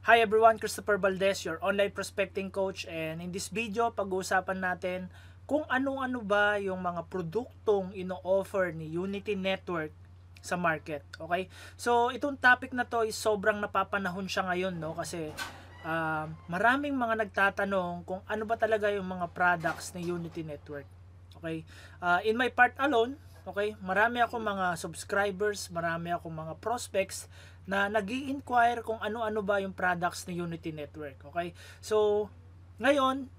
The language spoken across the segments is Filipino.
Hi everyone, Christopher Valdez, your online prospecting coach, and in this video, pag-uusapan natin kung ano-ano ba yung mga produktong ino-offer ni Unity Network sa market. Okay? So, itong topic na to is sobrang napapanahon siya ngayon, no? Kasi maraming mga nagtatanong kung ano ba talaga yung mga products ni Unity Network. Okay? In my part alone, okay, marami akong mga subscribers, marami akong mga prospects na nag-i-inquire kung ano-ano ba yung products ni Unity Network. Okay? So, ngayon,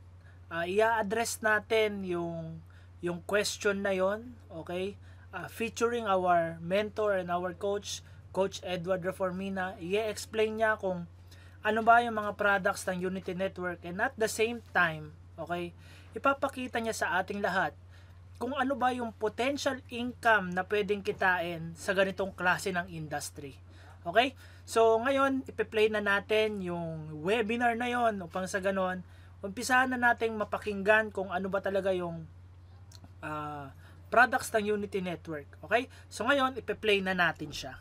i-address natin yung question na yon, okay? Featuring our mentor and our coach, Coach Edward Reformina. I-explain niya kung ano ba yung mga products ng Unity Network, and at the same time, okay, ipapakita niya sa ating lahat kung ano ba yung potential income na pwedeng kitain sa ganitong klase ng industry. Okay? So, ngayon, ipe-play na natin yung webinar na yon upang sa ganon, umpisahan na nating mapakinggan kung ano ba talaga yung products ng Unity Network. Okay? So, ngayon, ipe-play na natin siya.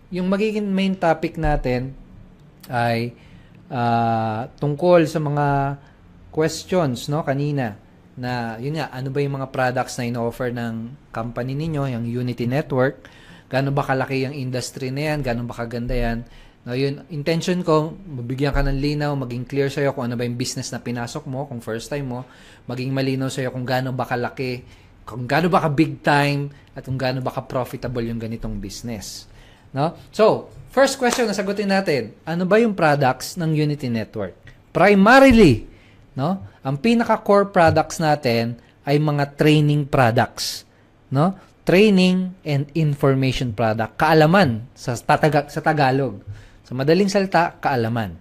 Yung magiging main topic natin ay tungkol sa mga questions, no, kanina, na yun nga, ano ba yung mga products na ino-offer ng company ninyo, yung Unity Network, gaano ba kalaki yung industry na yan, gaano ba kaganda yan. No, yun, intention ko, mabigyan ka ng linaw, maging clear sa'yo kung ano ba yung business na pinasok mo, kung first time mo, maging malinaw sa'yo kung gaano ba kalaki, kung gaano ba ka big time, at kung gaano ba ka profitable yung ganitong business. No? So, first question na sagutin natin, ano ba yung products ng Unity Network? Primarily, no, ang pinaka-core products natin ay mga training products, no? Training and information product, kaalaman sa Tagalog. Sa madaling salita, kaalaman.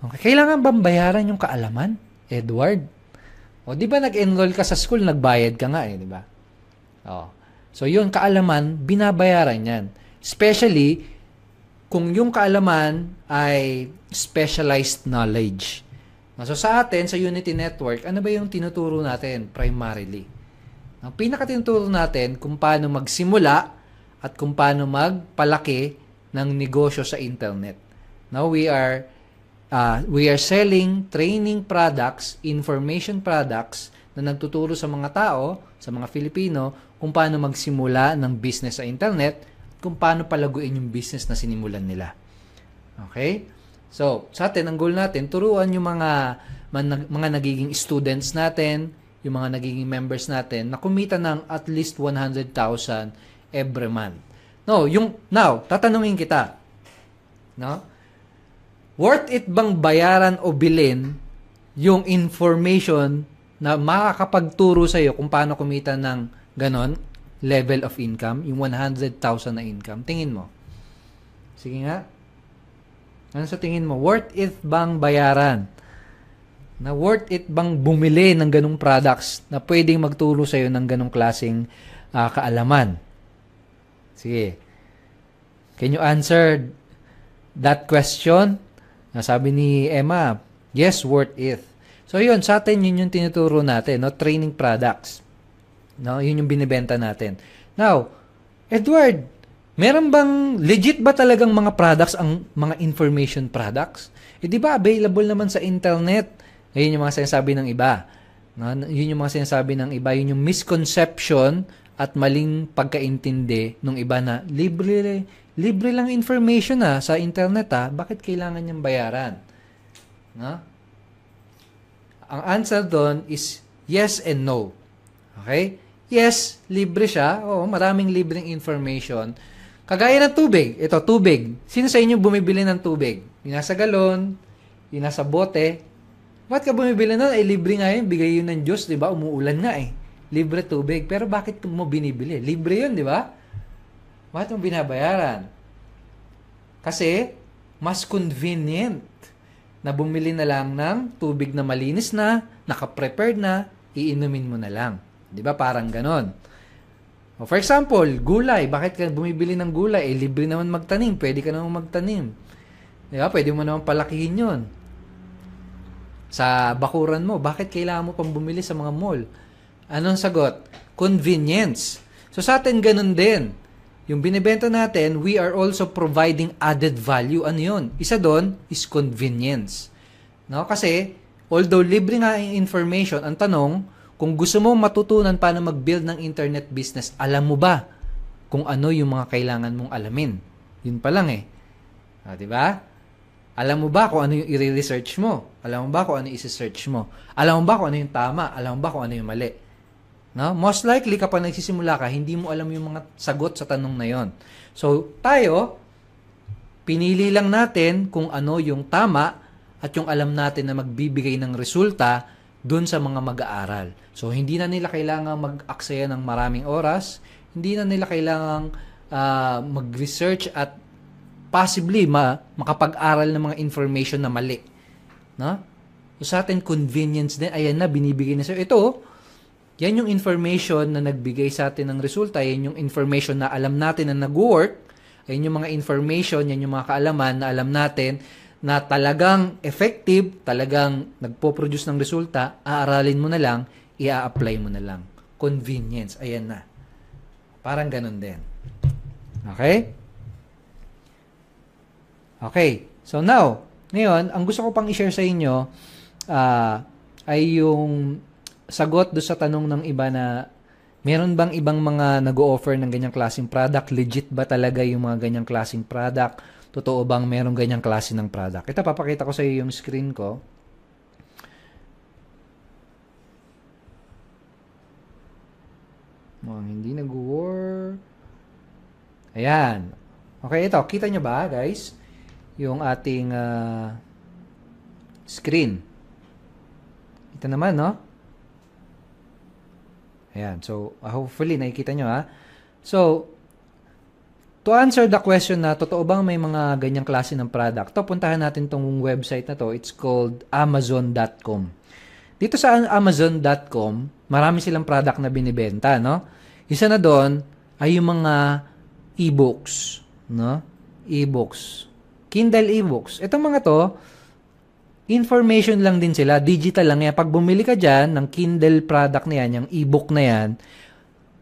Okay, kailangan bang bayaran yung kaalaman, Edward? O di ba nag-enroll ka sa school, nagbayad ka nga di ba? Oh. So, yun kaalaman, binabayaran 'yan. Especially, kung yung kaalaman ay specialized knowledge. So, sa atin, sa Unity Network, ano ba yung tinuturo natin primarily? Ang pinakatinuturo natin kung paano magsimula at kung paano magpalaki ng negosyo sa internet. Now, we are selling training products, information products na nagtuturo sa mga tao, sa mga Filipino, kung paano magsimula ng business sa internet, kung paano palaguin yung business na sinimulan nila. Okay? So, sa atin, ang goal natin, turuan yung mga nagiging students natin, yung mga nagiging members natin, na kumita ng at least 100,000 every month. Now, tatanungin kita, no? Worth it bang bayaran o bilhin yung information na makakapagturo sa'yo kung paano kumita ng ganon level of income, yung 100,000 na income? Tingin mo. Sige nga. Ano sa tingin mo? Worth it bang bayaran? Na worth it bang bumili ng ganong products na pwedeng magturo sa'yo ng ganong klaseng kaalaman? Sige. Can you answer that question? Sabi ni Emma, yes, worth it. So yun, sa atin yun yung tinuturo natin, no? Training products. No, yun yung binibenta natin. Now, Edward, meron bang legit ba talagang mga products ang mga information products? Di ba available naman sa internet? Yun yung mga sinasabi ng iba. No, yun yung mga sinasabi ng iba, yun yung misconception at maling pagkaintindi ng iba na libre lang information sa internet bakit kailangan niyang bayaran? No? Ang answer doon is yes and no. Okay? Yes, libre siya. Oo, maraming libreng information. Kagaya ng tubig. Ito, tubig. Sino sa inyo bumibili ng tubig? Yung nasa galon, yung nasa bote. Ba't ka bumibili nun? Libre nga yun. Bigay yun ng Diyos, di ba? Umuulan nga Libre tubig. Pero bakit mo binibili? Libre yun, di ba? Bakit mo binabayaran? Kasi, mas convenient na bumili na lang ng tubig na malinis na, naka-prepared na, iinumin mo na lang. Di ba? Parang ganon. For example, gulay. Bakit ka bumibili ng gulay? Libre naman magtanim. Pwede ka naman magtanim. Di ba? Pwede mo naman palakihin yun. sa bakuran mo. Bakit kailangan mo pang bumili sa mga mall? Anong sagot? Convenience. So sa atin ganun din. Yung binibenta natin, we are also providing added value. Ano yun? Isa doon is convenience. No? Kasi, although libre nga yung information, ang tanong, kung gusto mo matutunan paano mag-build ng internet business, alam mo ba kung ano yung mga kailangan mong alamin? Yun pa lang eh. Diba? Alam mo ba kung ano yung i-research mo? Alam mo ba kung ano yung i-search mo? Alam mo ba kung ano yung tama? Alam mo ba kung ano yung mali? No? Most likely, kapag nagsisimula ka, hindi mo alam yung mga sagot sa tanong na yon. So, tayo, pinili lang natin kung ano yung tama at yung alam natin na magbibigay ng resulta dun sa mga mag-aaral. So, hindi na nila kailangan mag-aksaya ng maraming oras, hindi na nila kailangan mag-research at possibly makapag-aral ng mga information na mali. No? So, sa atin, convenience din, ayan na, binibigay na sa'yo. Ito, yan yung information na nagbigay sa atin ng resulta, yan yung information na alam natin na nag-work, yan yung mga information, yan yung mga kaalaman na alam natin na talagang effective, talagang nagpo-produce ng resulta, aaralin mo na lang, i-apply mo na lang. Convenience, ayan na. Parang ganun din. Okay? Okay. So now, ngayon, ang gusto ko pang i-share sa inyo ay yung sagot do sa tanong ng iba na meron bang ibang mga nag-o-offer ng ganyang klaseng product? Legit ba talaga yung mga ganyang klaseng product? Totoo bang meron ganyang klase ng product? Ito, papakita ko sa iyo yung screen ko. Hindi nag-work. Ayan. Okay, ito. Kita nyo ba, guys? Yung ating screen. Ito naman, no? Ayan. So, hopefully, nakikita nyo, ha? So, to answer the question na totoo bang may mga ganyang klase ng product, to puntahan natin tong website na to. It's called Amazon.com. Dito sa Amazon.com, marami silang product na binibenta, no? Isa na doon ay yung mga e-books, no? E-books. Kindle e-books. Itong mga to, information lang din sila, digital lang yan. Pag bumili ka dyan ng Kindle product na yan, yung e-book na yan,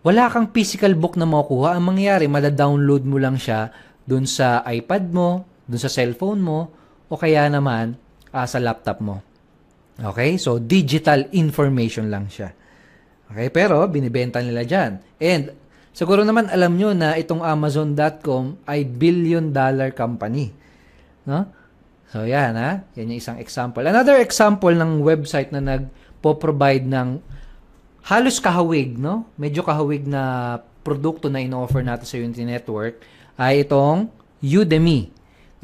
wala kang physical book na makukuha. Ang mangyayari, mada-download mo lang siya dun sa iPad mo, dun sa cellphone mo, o kaya naman sa laptop mo. Okay? So, digital information lang siya. Okay? Pero, binibenta nila dyan. And, siguro naman alam nyo na itong Amazon.com ay billion-dollar company. No? So, yan ha. Yan yung isang example. Another example ng website na nagpo-provide ng halos kahawig, no? Medyo kahawig na produkto na in-offer natin sa Unity Network ay itong Udemy.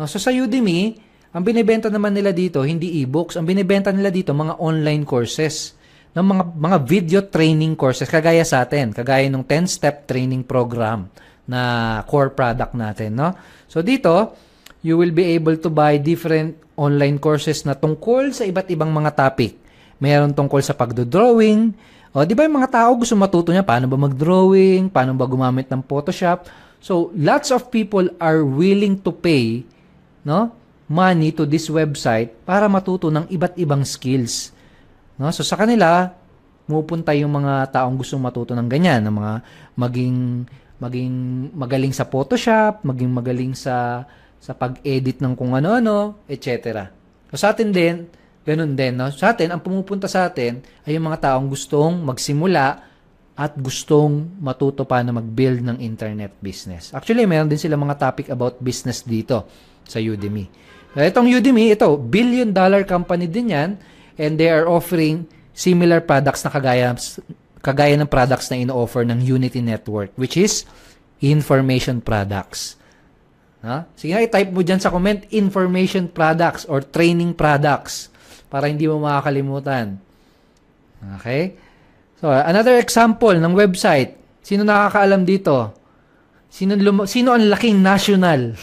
No? So, sa Udemy, ang binibenta naman nila dito, hindi e-books. Ang binibenta nila dito, mga online courses. Ng mga video training courses, kagaya sa atin. Kagaya ng 10-step training program na core product natin. No? So, dito, you will be able to buy different online courses na tungkol sa iba't ibang mga topic. Mayroon tungkol sa pagdodrawing. O, di ba yung mga tao gusto matuto niya paano ba mag-drawing, paano ba gumamit ng Photoshop. So, lots of people are willing to pay, no, money to this website para matuto ng iba't ibang skills. No? So, sa kanila, pupunta yung mga taong gustong matuto ng ganyan, ng mga maging magaling sa Photoshop, maging magaling sa pag-edit ng kung ano-ano, etc. So, sa atin din, ganun din. No? Sa atin, ang pumupunta sa atin ay yung mga taong gustong magsimula at gustong matuto paano mag-build ng internet business. Actually, mayroon din sila mga topic about business dito sa Udemy. Itong Udemy, ito, billion-dollar company din yan, and they are offering similar products na kagaya ng products na ino-offer ng Unity Network, which is information products. Ha? Sige nga, i-type mo dyan sa comment, information products or training products para hindi mo makakalimutan. Okay? So, another example ng website. Sino nakakaalam dito? Sino ang laking national?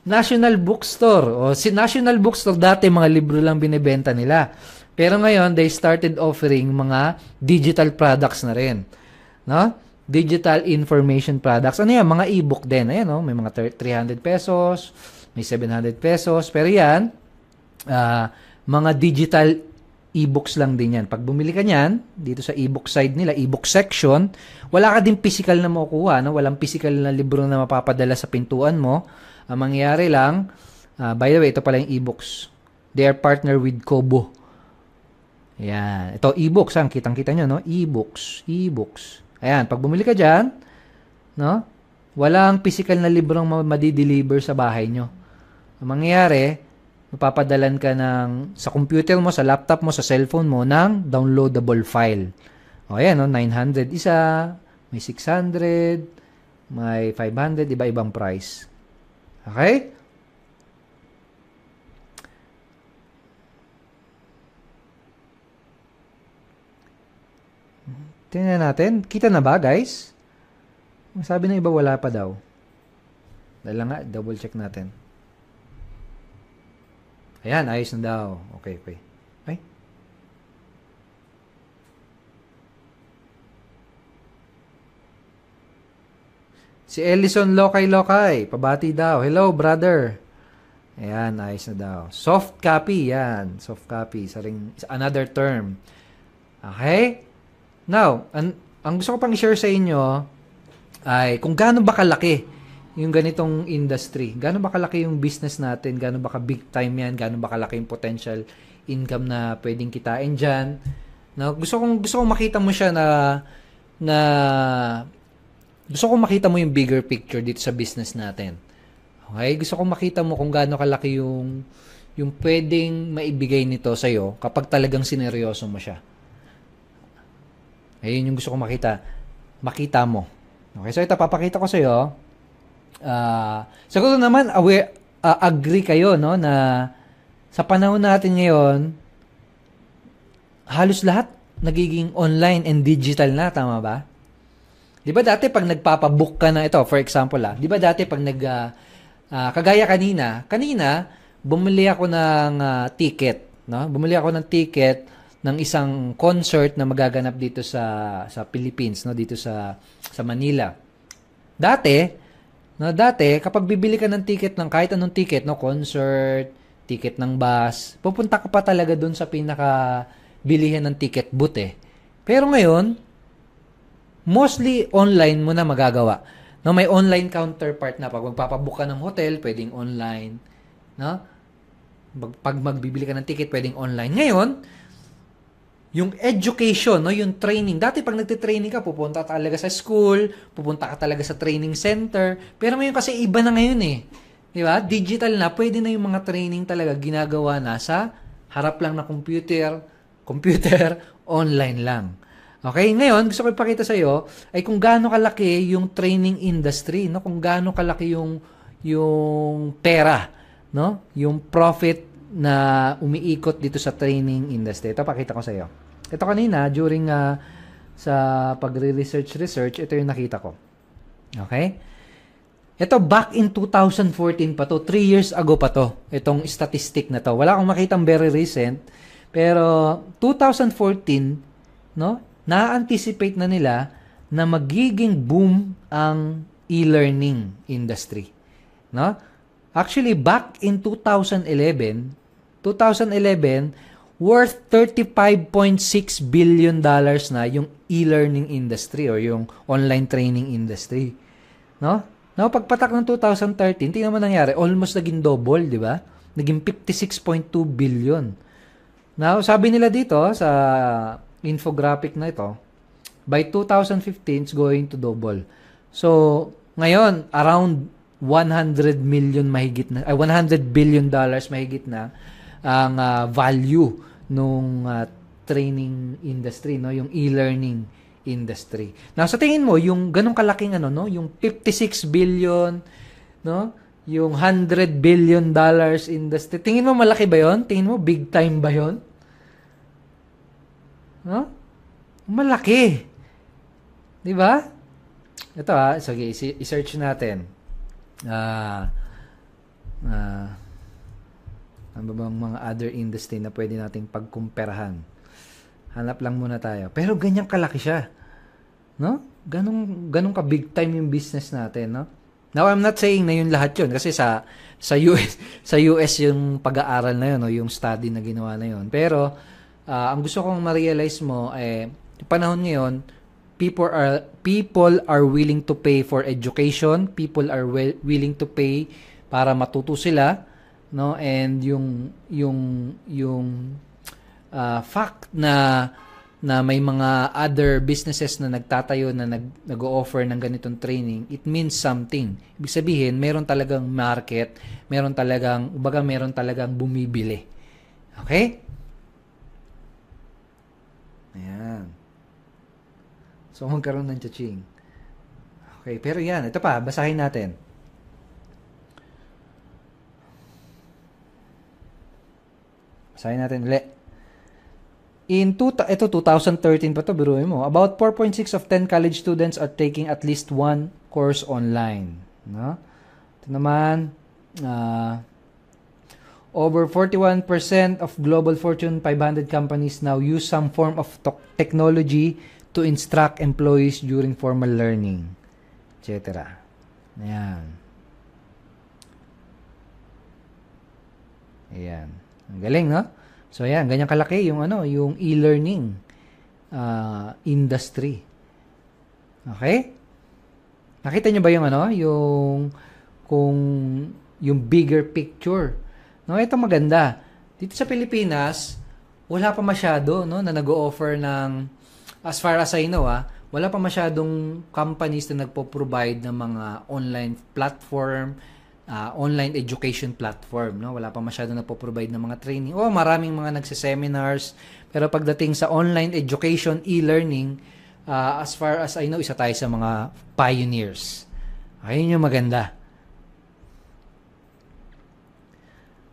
National Bookstore. O, si National Bookstore, dati mga libro lang binibenta nila. Pero ngayon, they started offering mga digital products na rin. No? Digital information products. Ano yan? Mga e-book din. Ayan, no? May mga 300 pesos, may 700 pesos. Pero yan, mga digital e-books lang din yan. Pag bumili ka niyan, dito sa e-book side nila, e-book section, wala ka din physical na makukuha, no? Walang physical na libro na mapapadala sa pintuan mo. Ang mangyayari lang, by the way, ito pala yung e-books. They are partner with Kobo. Ayan. Ito, e-books. Kitang-kita nyo, no? E-books. E-books. Ayan. Pag bumili ka dyan, no? Walang physical na librong madideliver sa bahay nyo. Ang mangyayari, mapapadalan ka sa computer mo, sa laptop mo, sa cellphone mo, ng downloadable file. O, ayan, no? 900 isa, may 600, may 500, iba-ibang price. Okay? Tingnan natin. Kita na ba, guys? Sabi ng iba, wala pa daw. Dahil lang nga, double check natin. Ayan, ayos na daw. Okay. Ay. Si Ellison Lokay. Pabati daw. Hello, brother. Ayan, ayos na daw. Soft copy, yan. Soft copy. Another term. Okay? Now, ang gusto ko pang i-share sa inyo ay kung gaano ba kalaki yung ganitong industry. Gaano ba kalaki yung business natin? Gaano ba ka-big time yan? Gaano ba kalaki yung potential income na pwedeng kitain dyan? Now, gusto kong makita mo siya na gusto kong makita mo yung bigger picture dito sa business natin. Okay? Gusto kong makita mo kung gaano kalaki yung pwedeng maibigay nito sa'yo kapag talagang sineryoso mo siya. Ayun yung gusto kong makita mo. Okay, so ito, papakita ko sa'yo. Siguro naman, agree kayo, no, na sa panahon natin ngayon, halos lahat nagiging online and digital na, tama ba? Di ba dati pag nagpapabook ka na ito, for example, di ba dati pag kagaya kanina, bumili ako ng ticket, no? Bumili ako ng ticket ng isang concert na magaganap dito sa Philippines, no, dito sa Manila. Dati kapag bibili ka ng ticket ng kahit anong ticket, no, concert, ticket ng bus, pupunta ka pa talaga doon sa pinaka bilihan ng ticket booth eh. Pero ngayon, mostly online mo na magagawa. No, may online counterpart na pag magpapabook ka ng hotel, pwedeng online, no? Pag magbibili ka ng ticket, pwedeng online. Ngayon, yung education, no, yung training. Dati pag nagte-training ka, pupunta ka talaga sa school, pupunta ka talaga sa training center. Pero ngayon kasi iba na ngayon eh. Di ba? Digital na, pwede na yung mga training talaga ginagawa na sa harap lang na computer, online lang. Okay? Ngayon, gusto ko ipakita sa iyo ay kung gaano kalaki yung training industry, no? Kung gaano kalaki yung pera, no? Yung profit na umiikot dito sa training industry. Ito, pakita ko sa iyo. Ito kanina, during sa pagre-research, ito yung nakita ko. Okay? Ito, back in 2014 pa to. 3 years ago pa to. Itong statistic na to. Wala akong makitang very recent. Pero, 2014, no? Na-anticipate na nila na magiging boom ang e-learning industry. No? Actually, back in 2011, worth $35.6 billion na yung e-learning industry or yung online training industry. No? Now, pagpatak ng 2013, tingnan mo nangyari, almost naging double, di ba? Naging 56.2 billion. Now, sabi nila dito sa infographic na ito, by 2015, it's going to double. So, ngayon, around 100 billion dollars mahigit na ang value nung training industry, no, yung e-learning industry. Now sa tingin mo yung ganung kalaking no, yung 56 billion, no, yung 100 billion dollars industry, tingin mo malaki ba 'yon? Tingin mo big time ba 'yon? No? Malaki. 'Di ba? Ito sige, i-search natin. Ano ba bang mga other industry na pwede nating pagkumperahan? Hanap lang muna tayo. Pero ganyan kalaki siya. No? Ganun ka big time yung business natin, no? Now, I'm not saying na yun lahat yun kasi sa US sa US yung pag-aaral na yun, no, yung study na ginawa na yun. Pero ang gusto kong ma-realize mo panahon ngayon, people are willing to pay for education, people are willing to pay para matuto sila, no? And yung fact na may mga other businesses na nagtatayo na nag-o-offer ng ganitong training, it means something. Ibig sabihin, meron talagang market, meron talagang bumibili. Okay? Ayan. So, magkaroon ng cha-ching. Okay, pero yan. Ito pa, basahin natin. Basahin natin ulit. Ito 2013 pa to, biruin mo. About 4.6 of 10 college students are taking at least one course online. No? Ito naman, over 41% of global Fortune 500 companies now use some form of technology to instruct employees during formal learning, etc. Ayan. Ayan. Ang galing, no? So, ayan, ganyan kalaki yung e-learning industry. Okay? Nakita niyo ba yung bigger picture? No, ito maganda. Dito sa Pilipinas, wala pa masyado, no, na nag-o-offer ng, as far as I know, wala pa masyadong companies na nagpo-provide ng mga online platform, online education platform, no? Wala pa masyado nagpo-provide ng mga training. Maraming mga nagse-seminars, pero pagdating sa online education, e-learning, as far as I know, isa tayo sa mga pioneers. Ayun yung maganda.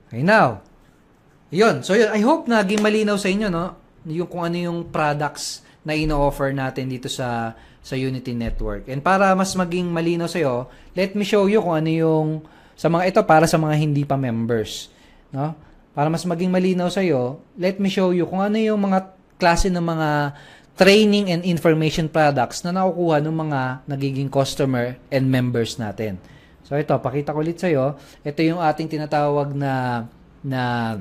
Okay, now, yun. So, yun. I hope na naging malinaw sa inyo, no? Yung kung ano yung products na ino-offer natin dito sa Unity Network. And para mas maging malinaw sa'yo, let me show you kung ano yung sa mga ito para sa mga hindi pa members, no? Para mas maging malinaw sa iyo, let me show you kung ano yung mga klase ng mga training and information products na nakukuha ng mga nagiging customer and members natin. So ito, pakita ko ulit sa iyo. Ito yung ating tinatawag na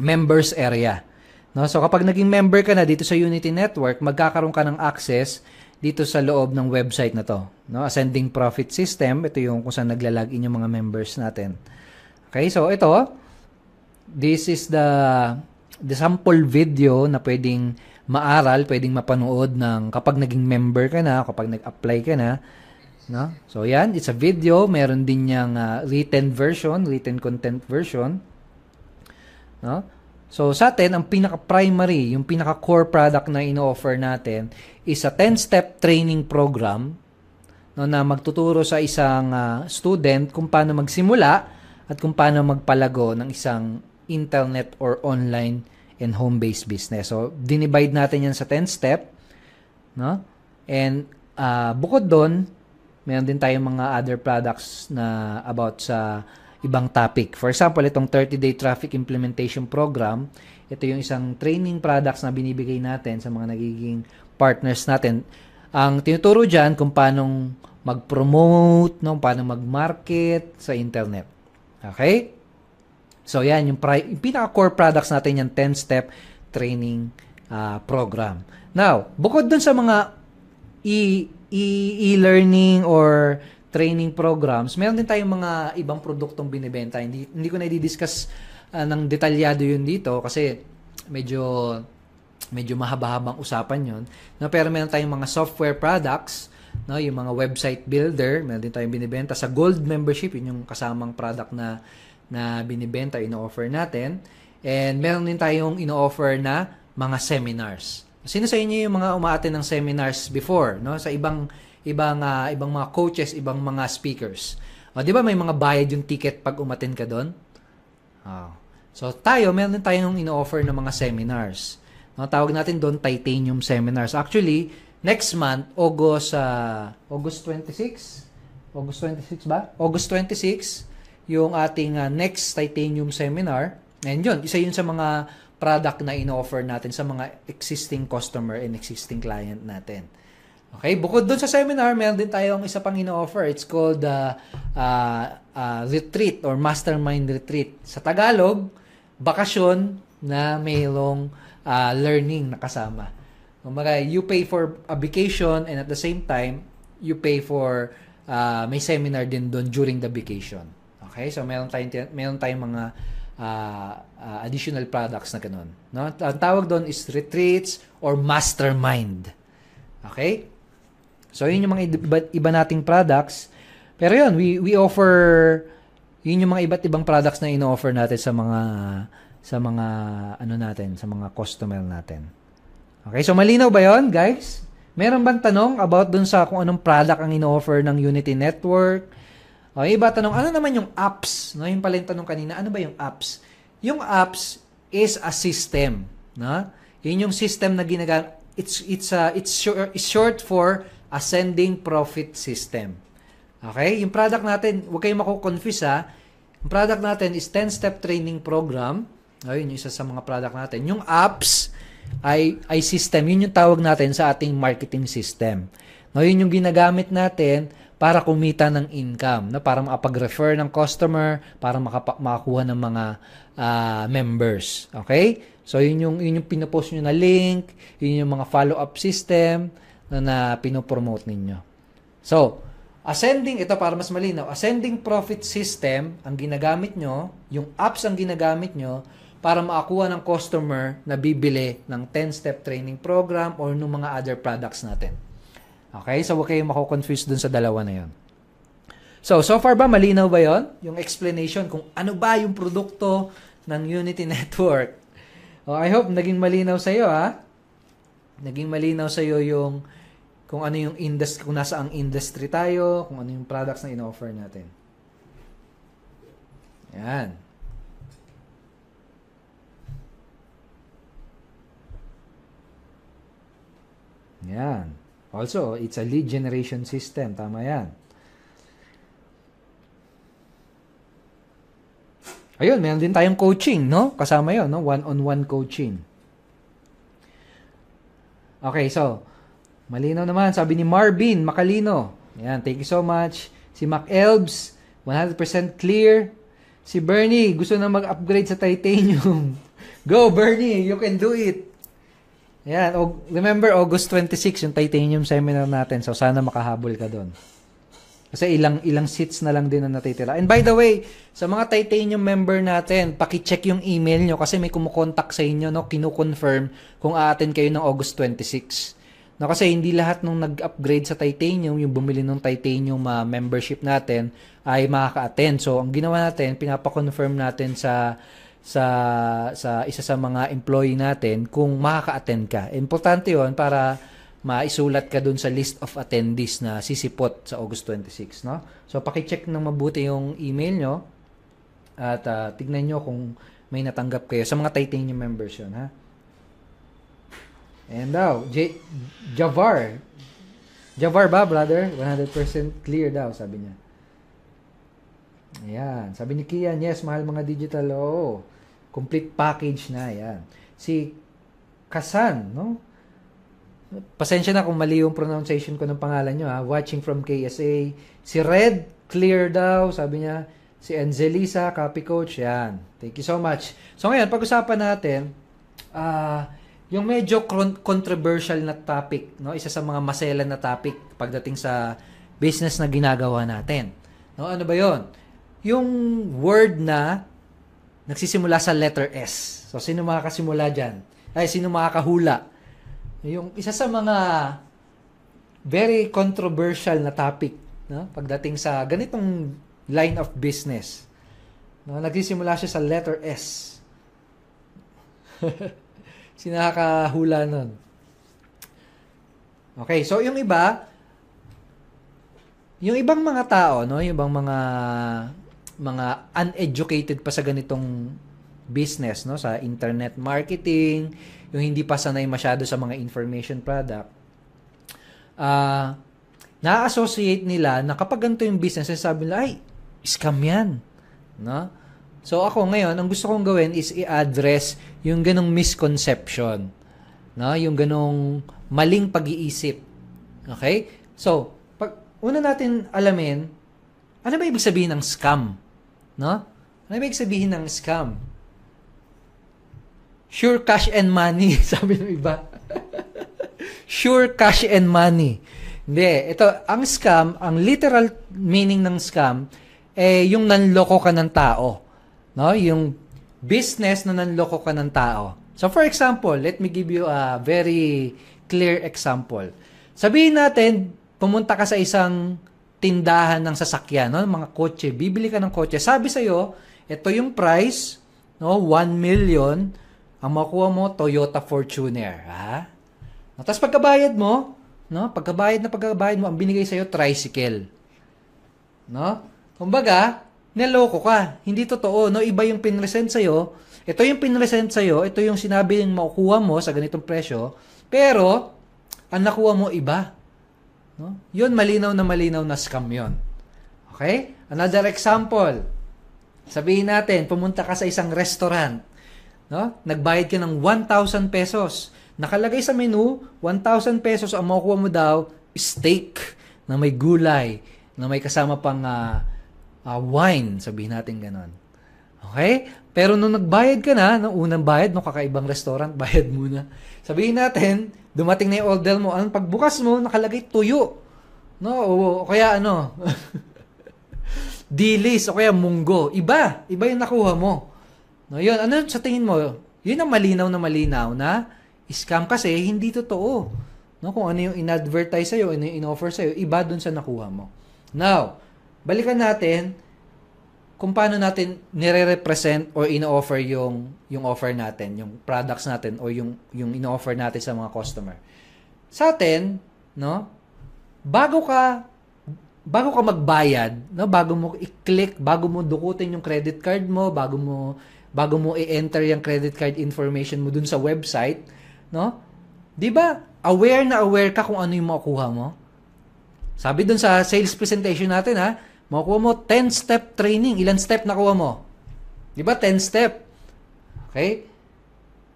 members area. No? So kapag naging member ka na dito sa Unity Network, magkakaroon ka ng access dito sa loob ng website na to, no? Ascending Profit System, ito yung kung saan naglalagin yung mga members natin. Okay, so ito, this is the sample video na pwedeng maaral, pwedeng mapanood ng kapag naging member ka na, kapag nag-apply ka na, no? So yan, it's a video, meron din niyang written content version, no? So, sa atin, ang pinaka-primary, yung pinaka-core product na ino-offer natin is a 10-step training program, no, na magtuturo sa isang student kung paano magsimula at kung paano magpalago ng isang internet or online and home-based business. So, dinivide natin yan sa 10-step, no? And bukod doon, meron din tayong mga other products na about sa ibang topic. For example, itong 30-day traffic implementation program, ito yung isang training products na binibigay natin sa mga nagiging partners natin. Ang tinuturo dyan kung paano mag-promote, no, paano mag-market sa internet. Okay? So, yan, yung pinaka-core products natin, yung 10-step training program. Now, bukod dun sa mga e-learning or training programs, meron din tayong mga ibang produktong binibenta. Hindi ko na i-discuss ng detalyado yun dito kasi medyo mahaba-habang usapan yun. No, pero meron tayong mga software products, no, yung mga website builder, meron din tayong binibenta. Sa Gold membership, yun yung kasamang product na binibenta, ino-offer natin. And meron din tayong ino-offer na mga seminars. Sino sa inyo yung mga umaattend ng seminars before, no? Sa ibang mga coaches, ibang mga speakers. O, di ba may mga bayad yung ticket pag umattend ka doon? So, meron din tayong ino-offer ng mga seminars. No, tawag natin doon Titanium Seminars. Actually, next month, August 26? August 26 ba? August 26, yung ating next Titanium Seminar. And yun, isa yun sa mga product na ino-offer natin sa mga existing customer and existing client natin. Okay, bukod dun sa seminar, meron din tayong isa pang ino-offer. It's called retreat or mastermind retreat. Sa Tagalog, bakasyon na mayroong learning na kasama. Kumbaga, you pay for a vacation and at the same time, you pay for may seminar din doon during the vacation. Okay? So, meron tayong mga additional products na ganun. No? Ang tawag doon is retreats or mastermind. Okay? So, yun yung mga iba nating products. Pero yun, we offer, yun yung mga iba't ibang products na ino-offer natin sa mga customer natin. Okay, so malinaw ba yun, guys? Meron bang tanong about dun sa kung anong product ang ino-offer ng Unity Network? O, iba tanong, ano naman yung apps? No, yung pala yung tanong kanina, ano ba yung apps? Yung apps is a system. No? Yun yung system na ginagamit. It's short for Ascending Profit System. Okay? Yung product natin, huwag kayong mako-confuse ha. Yung product natin is 10-step training program. Ayun, yung isa sa mga product natin. Yung apps ay system. Yun yung tawag natin sa ating marketing system. Yun yung ginagamit natin para kumita ng income. Para makapag-refer ng customer, para makakuha ng mga members. Okay? So, yun yung pinopost nyo na link, yun yung mga follow-up system na pinopromote ninyo. So, ito para mas malinaw, ascending profit system ang ginagamit nyo, yung apps ang ginagamit nyo para makakuha ng customer na bibili ng 10-step training program or ng mga other products natin. Okay? So, huwag kayong mako-confuse dun sa dalawa na yun. So far ba malinaw ba yon? Yung explanation kung ano ba yung produkto ng Unity Network. I hope naging malinaw sa iyo, ha? Naging malinaw sa iyo yung kung ano yung industry, kung nasa ang industry tayo, kung ano yung products na ino-offer natin. Yan. Yan. Also, it's a lead generation system. Tama yan. Ayun, meron din tayong coaching, no? Kasama yun, no? One-on-one coaching. Okay, so, malinaw naman. Sabi ni Marvin Macalino. Yan, thank you so much. Si Mac Elbs, 100% clear. Si Bernie, gusto na mag-upgrade sa titanium. Go, Bernie! You can do it! Yan, remember, August 26, yung titanium seminar natin. So, sana makahabol ka doon. Kasi ilang seats na lang din na natitira. And by the way, sa mga titanium member natin, paki-check yung email nyo kasi may kumukontak sa inyo, no? Kinu-confirm kung a-attend kayo ng August 26. No, kasi hindi lahat nung nag-upgrade sa titanium, yung bumili ng titanium membership natin, ay makaka-attend. So, ang ginawa natin, pinapa-confirm natin sa isa sa mga employee natin kung makaka-attend ka. Importante yon para maisulat ka dun sa list of attendees na sisipot sa August 26, no? So, paki-check ng mabuti yung email nyo at tignan nyo kung may natanggap kayo. Sa mga titanium members yun, ha? And now, Javar ba, brother? 100% clear daw, sabi niya. Ayan. Sabi ni Kian, yes, mahal mga digital. Oo. Complete package na, ayan. Si Kasan, no? Pasensya na kung mali yung pronunciation ko ng pangalan nyo, ha? Watching from KSA. Si Red, clear daw, sabi niya. Si Angelisa, copy coach, yan. Thank you so much. So ngayon, pag-usapan natin, yung medyo controversial na topic, no? Isa sa mga maselan na topic pagdating sa business na ginagawa natin. No? Ano ba yon? Yung word na nagsisimula sa letter S. So, sino makakasimula dyan? Sino makakahula? Yung isa sa mga very controversial na topic, no? Pagdating sa ganitong line of business. No? Nagsisimula siya sa letter S. Sino nakakahula nun? Okay, so yung ibang mga tao, no? Yung ibang mga uneducated pa sa ganitong business, no? Sa internet marketing, yung hindi pa sanay masyado sa mga information product, na-associate nila na kapag ganito yung business, sabi nila, ay, scam yan. No? So ako ngayon, ang gusto kong gawin is i-address yung ganong misconception. No? Yung ganong maling pag-iisip. Okay? So, pag una natin alamin, ano ba ibig sabihin ng scam? No? Ano ba ibig sabihin ng scam? Sure cash and money, sabi ng iba. Sure cash and money. Hindi, ito, ang scam, ang literal meaning ng scam, yung nanloko ka ng tao. No? Yung business na nanloko ka ng tao. So, for example, let me give you a very clear example. Sabihin natin, pumunta ka sa isang tindahan ng sasakyan, no? Mga kotse, bibili ka ng kotse. Sabi sa'yo, ito yung price, no? 1 million, ang makuha mo, Toyota Fortuner. Ha? No? Tapos pagkabayad mo, no? Pagkabayad mo, ang binigay sa'yo, tricycle. No? Kumbaga, niloko ka. Hindi totoo, no? Iba yung pinresent sa'yo. Ito yung pinresent sa'yo, ito yung sinabi yung makukuha mo sa ganitong presyo, pero, ang nakuha mo iba. No? Yun, malinaw na scam yun. Okay? Another example. Sabihin natin, pumunta ka sa isang restaurant. No? Nagbayad ka ng 1,000 pesos. Nakalagay sa menu, 1,000 pesos, ang makukuha mo daw, steak na may gulay, na may kasama pang wine, sabihin natin ganon. Okay? Pero nung nagbayad ka na, nung unang bayad, nung kakaibang restaurant, bayad muna. Sabihin natin, dumating na yung order mo, ang pagbukas mo, nakalagay tuyo. No? O kaya ano, dilis, o kaya munggo. Iba yung nakuha mo. No, yun, ano sa tingin mo? Yun ang malinaw na scam kasi hindi totoo. No? Kung ano yung in-advertise sa'yo, ano yung in-offer sa'yo, iba dun sa nakuha mo. Now, balikan natin kung paano natin nire-represent or ino-offer yung offer natin, yung products natin o yung ino-offer natin sa mga customer. Sa atin, no? Bago ka magbayad, no? Bago mo i-click, bago mo dukutin yung credit card mo, bago mo i-enter yung credit card information mo dun sa website, no? 'Di ba? Aware ka kung ano yung makukuha mo? Sabi dun sa sales presentation natin, makukuha mo 10-step training. Ilan step nakuha mo? Di ba? 10 step. Okay?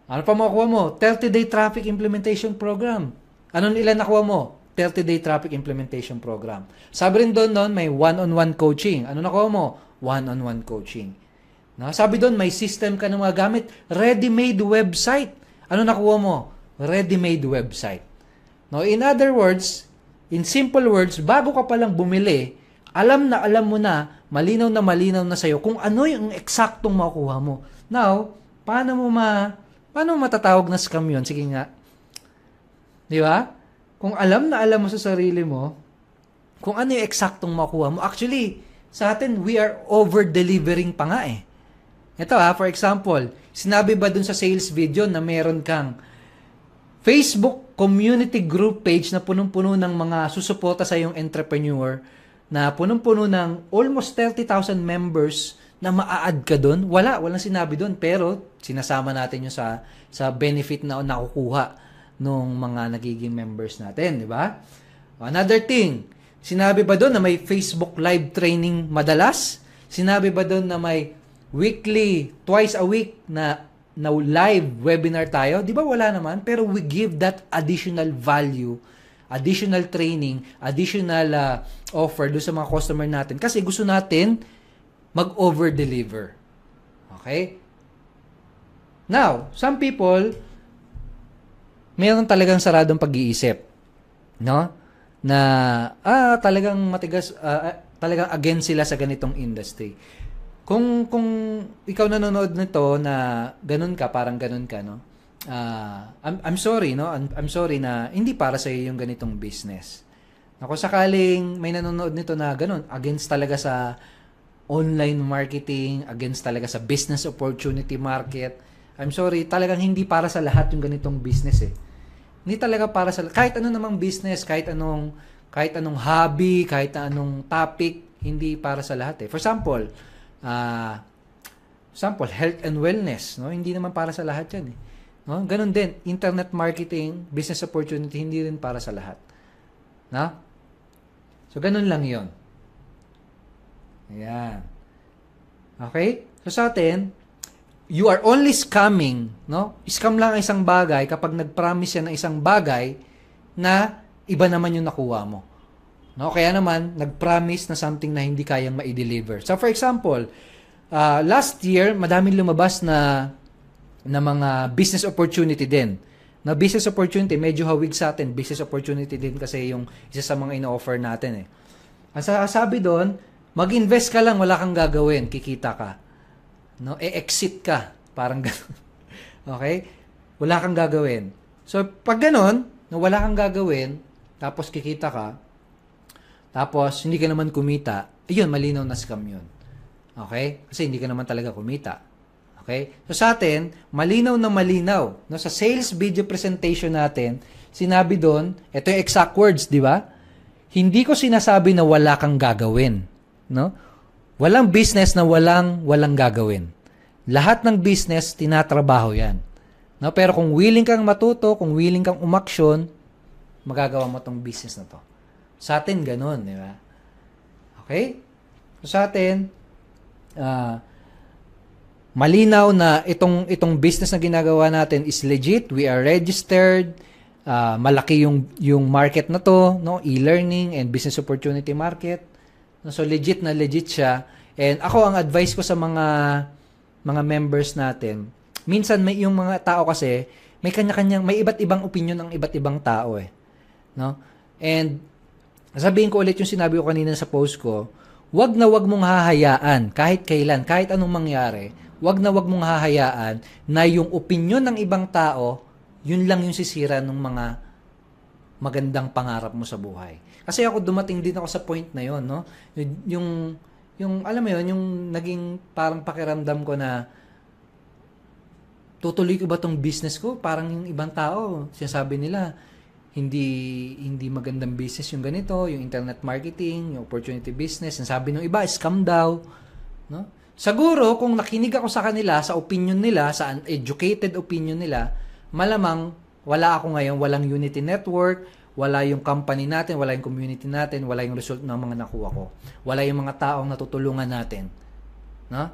Ano pa makukuha mo? 30-day traffic implementation program. Ilan nakuha mo? 30-day traffic implementation program. Sabi rin doon, may one-on-one coaching. Ano nakuha mo? One-on-one coaching. No? Sabi doon, may system ka na magagamit. Ready-made website. Ano nakuha mo? Ready-made website. No? In other words, in simple words, bago ka palang bumili, alam mo na, malinaw na sa'yo kung ano yung eksaktong makukuha mo. Now, paano mo matatawag na scam yun? Sige nga. Di ba? Kung alam mo sa sarili mo, kung ano yung eksaktong makukuha mo, actually, sa atin, we are over-delivering pa nga eh. Ito for example, sinabi ba dun sa sales video na meron kang Facebook community group page na punong-puno ng mga susuporta sa iyong entrepreneur, na punong-puno ng almost 30,000 members na maa-add ka doon? Walang sinabi doon, pero sinasama natin yung sa benefit na nakukuha ng mga nagiging members natin, di ba? Another thing, sinabi ba doon na may Facebook live training madalas? Sinabi ba doon na may weekly, twice a week na live webinar tayo? Di ba wala naman? Pero we give that additional value, additional training, additional offer doon sa mga customer natin kasi gusto natin mag-over-deliver. Okay? Now, some people meron talagang saradong pag-iisip, no? Na talagang matigas, talagang against sila sa ganitong industry. Kung ikaw nanonood nito na ganun ka, parang ganun ka, no? I'm sorry, no? I'm sorry na hindi para sa iyo yung ganitong business. Kung sakaling may nanonood nito na ganun, against talaga sa online marketing, against talaga sa business opportunity market, I'm sorry, talagang hindi para sa lahat yung ganitong business eh. Hindi talaga para sa kahit ano namang business, kahit anong hobby, kahit anong topic, hindi para sa lahat eh. For example, health and wellness, no? Hindi naman para sa lahat 'yan eh. No? Ganun din, internet marketing, business opportunity, hindi rin para sa lahat. No? So, ganun lang yon. Ayan. Okay? So, sa atin, you are only scamming, no? Scam lang ang isang bagay kapag nag-promise yan ng isang bagay na iba naman yung nakuha mo. No? Kaya naman, nag-promise na something na hindi kayang ma-deliver. So, for example, last year, madaming lumabas na mga business opportunity din. Na business opportunity, medyo hawig sa atin. Business opportunity din kasi yung isa sa mga ino-offer natin eh. Ang sabi doon, mag-invest ka lang, wala kang gagawin, kikita ka. No? E-exit ka. Parang gano'n. Okay? Wala kang gagawin. So, pag gano'n, na wala kang gagawin, tapos kikita ka, tapos hindi ka naman kumita, ayun, malinaw na scam yun. Okay? Kasi hindi ka naman talaga kumita. Okay? So sa atin, malinaw na malinaw. No? Sa sales video presentation natin, sinabi doon, ito yung exact words, di ba? Hindi ko sinasabi na wala kang gagawin. No? Walang business na walang gagawin. Lahat ng business, tinatrabaho yan. No? Pero kung willing kang matuto, kung willing kang umaksyon, magagawa mo tong business na to. Sa atin, ganun, di ba? Okay? So sa atin, malinaw na itong business na ginagawa natin is legit. We are registered. Malaki yung market na to, no? E-learning and business opportunity market. So legit na legit siya. And ako ang advice ko sa mga members natin, minsan may yung mga tao kasi may kanya-kanyang may iba't ibang opinion ng iba't ibang tao eh. No? And sabihin ko ulit yung sinabi ko kanina sa post ko, wag na wag mong hahayaan kahit kailan, kahit anong mangyari, wag na wag mong hahayaan na yung opinion ng ibang tao, yun lang yung sisira ng mga magandang pangarap mo sa buhay. Kasi ako dumating din ako sa point na yun, no? Yung alam mo yun, yung naging parang pakiramdam ko na tutuloy ko ba tong business ko? Parang yung ibang tao, sinasabi nila, hindi magandang business yung ganito, yung internet marketing, yung opportunity business. Sabi ng iba, scam daw. No? Siguro, kung nakinig ako sa kanila, sa opinion nila, sa uneducated opinion nila, malamang wala ako ngayon, walang Unity Network, wala yung company natin, wala yung community natin, wala yung result ng mga nakuha ko. Wala yung mga taong natutulungan natin. No?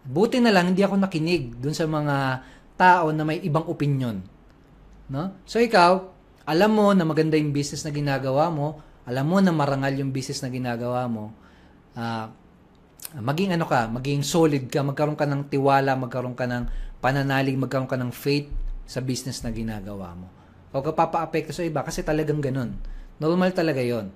Buti na lang, hindi ako nakinig dun sa mga tao na may ibang opinion. No? So, ikaw, alam mo na maganda yung business na ginagawa mo, alam mo na marangal yung business na ginagawa mo, maging solid ka, magkaroon ka ng tiwala, magkaroon ka ng pananalig, magkaroon ka ng faith sa business na ginagawa mo. O kapapa-apekto sa iba kasi talagang ganun. Normal talaga yon.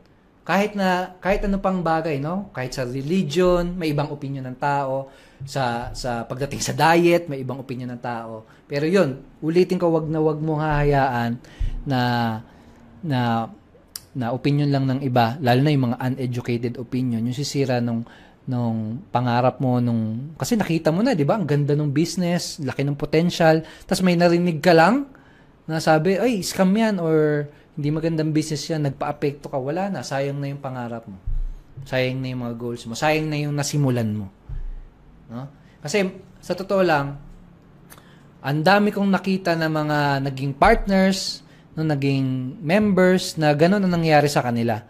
Kahit ano pang bagay, no? Kahit sa religion, may ibang opinion ng tao. Sa pagdating sa diet, may ibang opinion ng tao. Pero yun, ulitin ko, wag mong hahayaan na opinion lang ng iba, lalo na yung mga uneducated opinion, yung sisira nung pangarap mo kasi nakita mo na, 'di ba? Ang ganda ng business, laki ng potential, tapos may narinig ka lang na sabi, ay, scam yan or hindi magandang business yan, nagpa-apekto ka, wala na, sayang na yung pangarap mo. Sayang na yung mga goals mo, sayang na yung nasimulan mo. No? Kasi sa totoo lang, ang dami kong nakita na mga naging partners, no, naging members na gano'n ang nangyari sa kanila.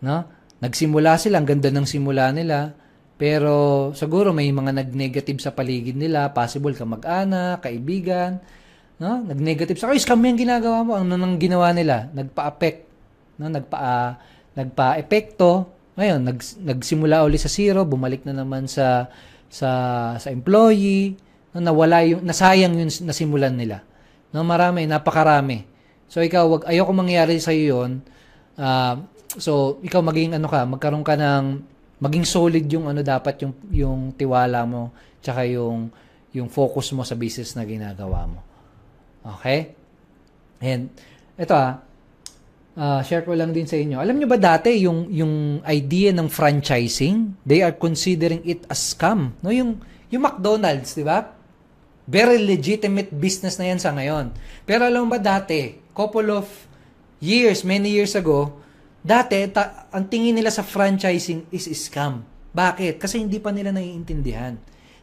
No? Nagsimula sila, ang ganda ng simula nila, pero siguro may mga nag-negative sa paligid nila, possible kamag-anak, kaibigan, no? Nag-negative sa, ay, scam yung ginagawa mo. Ano nang ginawa nila? Nagpa-affect, no? Nagpa-epekto. Ngayon, nagsimula ulit sa zero, bumalik na naman sa employee, no? Nasayang yung nasimulan nila. No, napakarami. So ikaw, ayoko mangyari sa iyo 'yon. So ikaw magkaroon ka maging solid yung dapat yung tiwala mo, tsaka yung focus mo sa business na ginagawa mo. Okay? And ito share ko lang din sa inyo. Alam niyo ba dati yung idea ng franchising, they are considering it a scam. No, yung McDonald's, 'di ba? Very legitimate business na yan sa ngayon. Pero alam mo ba dati, many years ago, dati ang tingin nila sa franchising is scam. Bakit? Kasi hindi pa nila naiintindihan.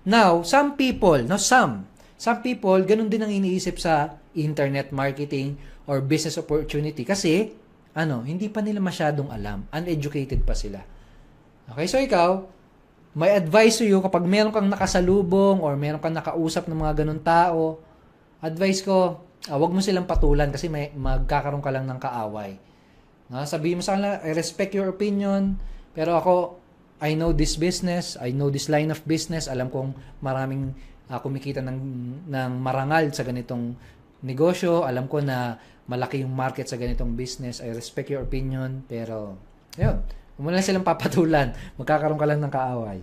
Now, some people, ganun din ang iniisip sa internet marketing or business opportunity kasi hindi pa nila masyadong alam. Uneducated pa sila. Okay, so ikaw, may advice to you kapag meron kang nakasalubong or meron kang nakausap ng mga ganun tao, advice ko, wag mo silang patulan kasi magkakaroon ka lang ng kaaway. Sabihin mo sa kanila, I respect your opinion, pero ako, I know this business, I know this line of business, alam kong maraming kumikita ng marangal sa ganitong negosyo, alam ko na malaki yung market sa ganitong business, I respect your opinion, pero, yun, huwag mo lang silang papatulan, magkakaroon ka lang ng kaaway.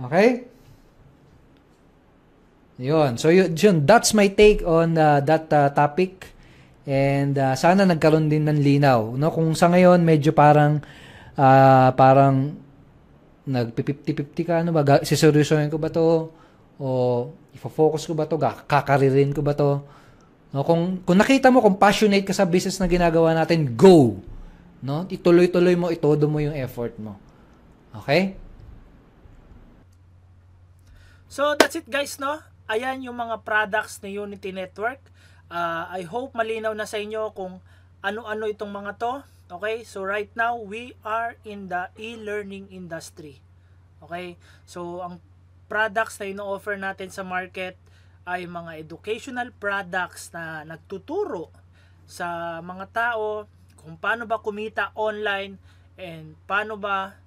Okay? Yun. So, yun, that's my take on that topic. And sana nagkaroon din ng linaw. No? Kung sa ngayon, medyo parang nag-50-50 ka, ano ba? Siseryosohin ko ba to? O ifo-focus ko ba to? Kakaririn ko ba to? No? Kung nakita mo, kung passionate ka sa business na ginagawa natin, go! No? Ituloy-tuloy mo, itodo mo yung effort mo. Okay? So that's it guys, no? Ayan yung mga products ni Unity Network. I hope malinaw na sa inyo kung ano-ano itong mga to. Okay? So right now, we are in the e-learning industry. Okay? So ang products na ino-offer natin sa market ay mga educational products na nagtuturo sa mga tao kung paano ba kumita online and paano ba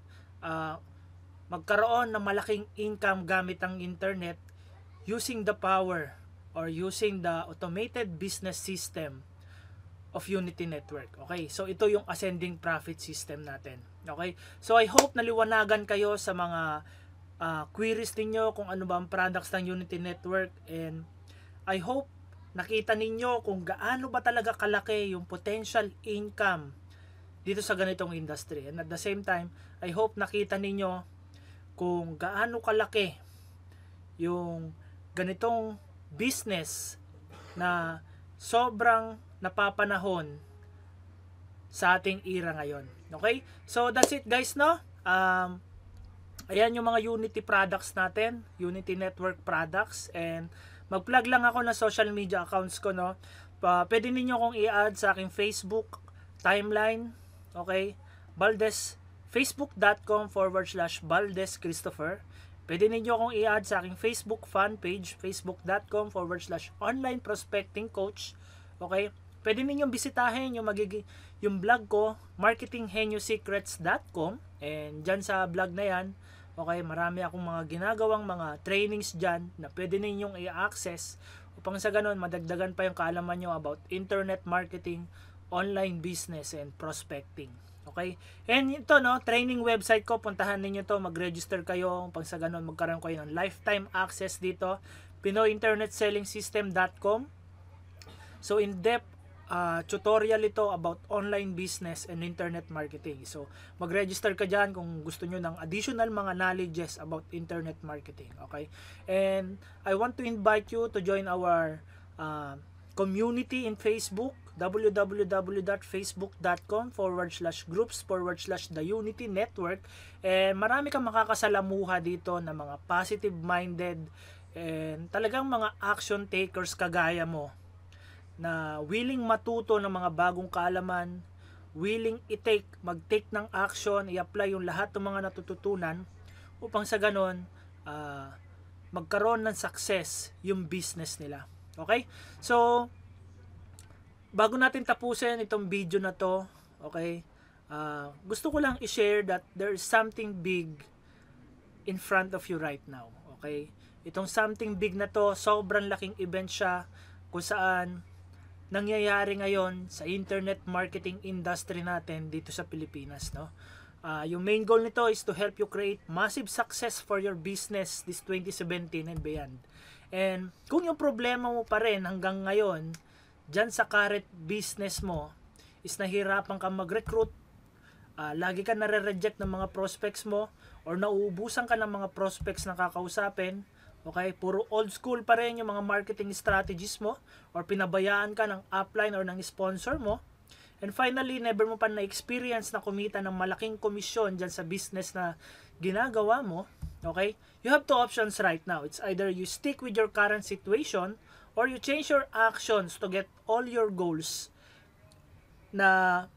magkaroon ng malaking income gamit ang internet using the power or using the automated business system of Unity Network. Okay, so ito yung ascending profit system natin. Okay, so I hope naliwanagan kayo sa mga queries ninyo kung ano ba ang products ng Unity Network, and I hope nakita ninyo kung gaano ba talaga kalaki yung potential income dito sa ganitong industry. And at the same time, I hope nakita ninyo kung gaano kalaki yung ganitong business na sobrang napapanahon sa ating era ngayon. Okay? So that's it guys, no? Ayan yung mga Unity products natin, Unity Network products, and mag-plug lang ako na social media accounts ko, no? Pwede niyo kong i-add sa aking Facebook timeline, okay? Facebook.com/Valdez Christopher. Pwede ninyo akong i-add sa aking Facebook fan page, Facebook.com/Online Prospecting Coach. Okay? Pwede ninyong bisitahin yung blog ko, marketinggeniusecrets.com, and dyan sa blog na yan, okay, marami akong mga ginagawang mga trainings dyan na pwede ninyong i-access upang sa ganun madagdagan pa yung kaalaman nyo about internet marketing, online business, and prospecting. Okay? And ito, no, training website ko, puntahan niyo to, mag-register kayo, pang sa ganun magkaroon kayo ng lifetime access dito, pinoyinternetsellingsystem.com. So in-depth tutorial ito about online business and internet marketing. So mag-register ka dyan kung gusto nyo ng additional mga knowledges about internet marketing. Okay? And I want to invite you to join our community in Facebook, www.facebook.com/groups/The Unity Network, and marami kang makakasalamuha dito na mga positive minded and talagang mga action takers kagaya mo na willing matuto ng mga bagong kaalaman, willing mag-take ng action, i-apply yung lahat ng mga natututunan upang sa ganon magkaroon ng success yung business nila. Okay? So bago natin tapusin itong video na to, okay, gusto ko lang i-share that there is something big in front of you right now. Okay? Itong something big na to, sobrang laking event siya kung saan nangyayari ngayon sa internet marketing industry natin dito sa Pilipinas, no? Yung main goal nito is to help you create massive success for your business this 2017 and beyond. And kung yung problema mo pa rin hanggang ngayon dyan sa current business mo is nahirapan kang mag-recruit, lagi ka nare-reject ng mga prospects mo, or nauubusan ka ng mga prospects na kakausapin, okay, puro old school pa rin yung mga marketing strategies mo, or pinabayaan ka ng upline or ng sponsor mo, and finally, never mo pa na-experience na kumita ng malaking komisyon dyan sa business na ginagawa mo, okay, you have two options right now. It's either you stick with your current situation or you change your actions to get all your goals na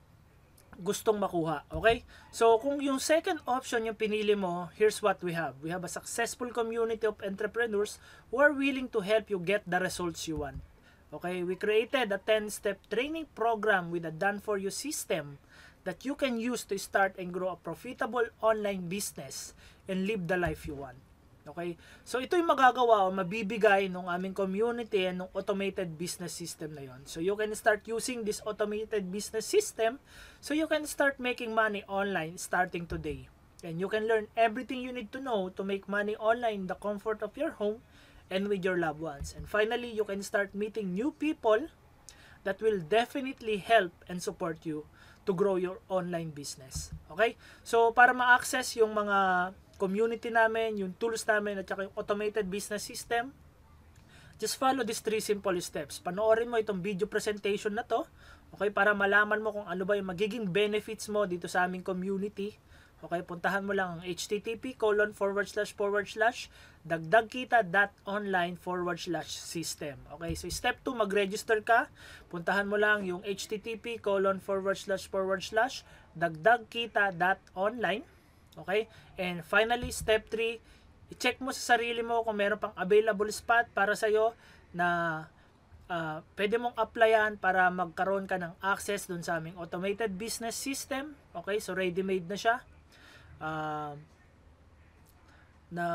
gustong makuha. Okay? So, kung yung second option yung pinili mo, here's what we have. We have a successful community of entrepreneurs who are willing to help you get the results you want. Okay, we created a 10-step training program with a done-for-you system that you can use to start and grow a profitable online business and live the life you want. Okay? So, ito yung magagawa o mabibigay ng aming community and ng automated business system na yon. So, you can start using this automated business system so you can start making money online starting today. And you can learn everything you need to know to make money online in the comfort of your home and with your loved ones. And finally, you can start meeting new people that will definitely help and support you to grow your online business. Okay? So, para ma-access yung mga community namin, yung tools namin, at saka yung automated business system, just follow these 3 simple steps. Panoorin mo itong video presentation na to, okay, para malaman mo kung ano ba yung magiging benefits mo dito sa aming community. Okay, puntahan mo lang ang http://dagdagkita.online/system. Okay, so step 2, mag-register ka. Puntahan mo lang yung http://dagdagkita.online. Okay? And finally, step 3, i-check mo sa sarili mo kung meron pang available spot para sa'yo na pwede mong applyan para magkaroon ka ng access dun sa aming automated business system. Okay? So, ready-made na siya. Na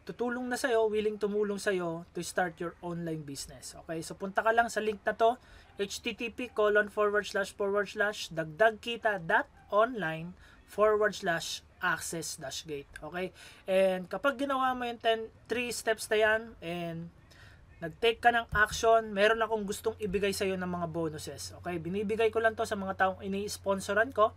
tutulong na sa'yo, willing tumulong sa'yo to start your online business. Okay? So, punta ka lang sa link na to, http://dagdagkita.online/access-gate. Okay? And kapag ginawa mo yung 3 steps na yan and nag-take ka ng action, meron akong gustong ibigay sa'yo ng mga bonuses. Okay? Binibigay ko lang to sa mga taong ini-sponsoran ko.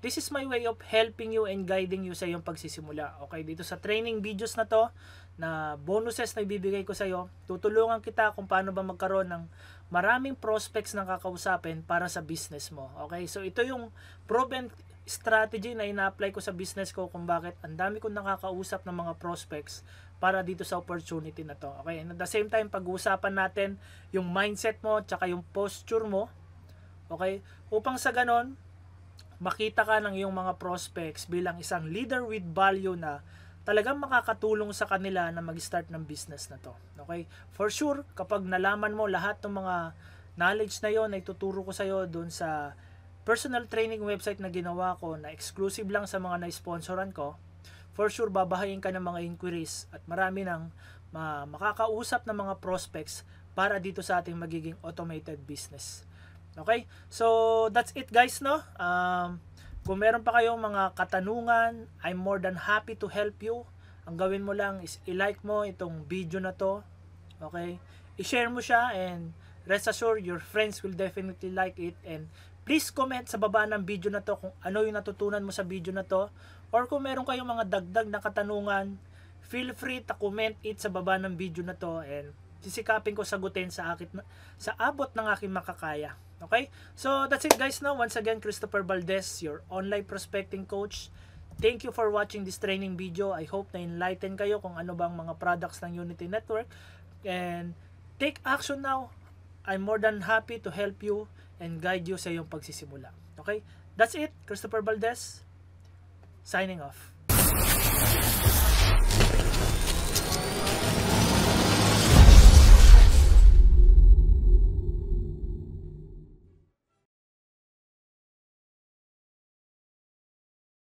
This is my way of helping you and guiding you sa iyong pagsisimula. Okay? Dito sa training videos na to, na bonuses na ibibigay ko sa'yo, tutulungan kita kung paano ba magkaroon ng maraming prospects na kakausapin para sa business mo. Okay? So, ito yung proven strategy na ina-apply ko sa business ko kung bakit ang dami kong nakakausap ng mga prospects para dito sa opportunity na to. Okay? And at the same time, pag-uusapan natin yung mindset mo tsaka yung posture mo. Okay? Upang sa ganon, makita ka ng iyong mga prospects bilang isang leader with value na talagang makakatulong sa kanila na mag-start ng business na to. Okay? For sure, kapag nalaman mo lahat ng mga knowledge na yon na ituturo ko sa iyo doon sa personal training website na ginawa ko na exclusive lang sa mga na-sponsoran ko, for sure, babahayin ka ng mga inquiries at marami ng makakausap ng mga prospects para dito sa ating magiging automated business. Okay? So, that's it guys, no? Kung meron pa kayong mga katanungan, I'm more than happy to help you. Ang gawin mo lang is i-like mo itong video na to. Okay? I-share mo siya and rest assured your friends will definitely like it. And please comment sa baba ng video na to kung ano yung natutunan mo sa video na to. Or kung meron kayong mga dagdag na katanungan, feel free to comment it sa baba ng video na to and sisikapin ko sagutin sa abot ng aking makakaya. Okay? So, that's it guys, no? Once again, Christopher Valdez, your online prospecting coach. Thank you for watching this training video. I hope na enlighten kayo kung ano bang mga products ng Unity Network. And take action now. I'm more than happy to help you and guide you sa iyong pagsisimula. Okay? That's it. Christopher Valdez, signing off.